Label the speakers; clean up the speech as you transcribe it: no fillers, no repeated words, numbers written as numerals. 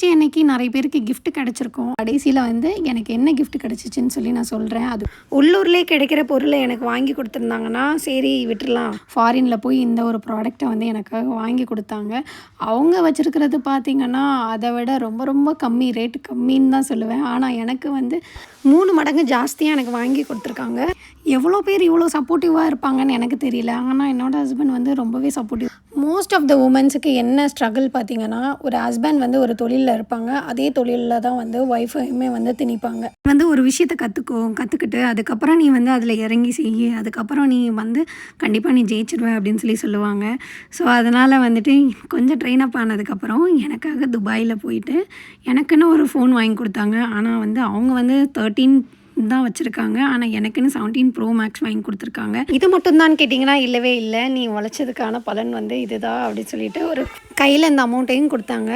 Speaker 1: டே அன்னைக்கு நிறைய பேருக்கு கிஃப்ட் கிடச்சிருக்கும். கடைசியில் வந்து எனக்கு என்ன கிஃப்ட் கிடச்சிச்சின்னு சொல்லி நான் சொல்கிறேன். அது உள்ளூர்லேயே கிடைக்கிற பொருளை எனக்கு வாங்கி கொடுத்துருந்தாங்கன்னா சரி விட்டுடலாம். ஃபாரினில் போய் இந்த ஒரு ப்ராடக்டை வந்து எனக்காக வாங்கி கொடுத்தாங்க. அவங்க வச்சுருக்கிறது பார்த்திங்கன்னா அதை விட ரொம்ப ரொம்ப கம்மி, ரேட்டு கம்மின்னு தான் சொல்லுவேன். ஆனால் எனக்கு வந்து 3 மடங்கு ஜாஸ்தியாக எனக்கு வாங்கி கொடுத்துருக்காங்க. எவ்வளோ பேர் இவ்வளோ சப்போர்ட்டிவாக இருப்பாங்கன்னு எனக்கு தெரியல. ஆனால் என்னோடய ஹஸ்பண்ட் வந்து ரொம்பவே சப்போர்ட்டிவ். மோஸ்ட் ஆஃப் த உமன்ஸுக்கு என்ன ஸ்ட்ரகிள் பார்த்திங்கன்னா, ஒரு ஹஸ்பண்ட் வந்து ஒரு தொழிலில் இருப்பாங்க, அதே தொழிலில் தான் வந்து ஒய்ஃபையுமே வந்து திணிப்பாங்க. வந்து ஒரு விஷயத்தை கற்றுக்கிட்டு அதுக்கப்புறம் நீ வந்து அதில் இறங்கி செய்ய, அதுக்கப்புறம் நீ வந்து கண்டிப்பாக நீ ஜெயிச்சிடுவ அப்படின்னு சொல்லுவாங்க. ஸோ அதனால் வந்துட்டு கொஞ்சம் ட்ரெயின் அப் ஆனதுக்கப்புறம் எனக்காக துபாயில் போயிட்டு எனக்குன்னு ஒரு ஃபோன் வாங்கி கொடுத்தாங்க. ஆனால் வந்து அவங்க வந்து 13 தான் வச்சுருக்காங்க. ஆனால் எனக்குன்னு 17 Pro Max வாங்கி கொடுத்துருக்காங்க. இது மட்டும்தான் கேட்டிங்கன்னா இல்லவே இல்லை. நீ உழைச்சதுக்கான பலன் வந்து இதுதான் அப்படின்னு சொல்லிட்டு ஒரு கையில் இந்த அமௌண்ட்டையும் கொடுத்தாங்க.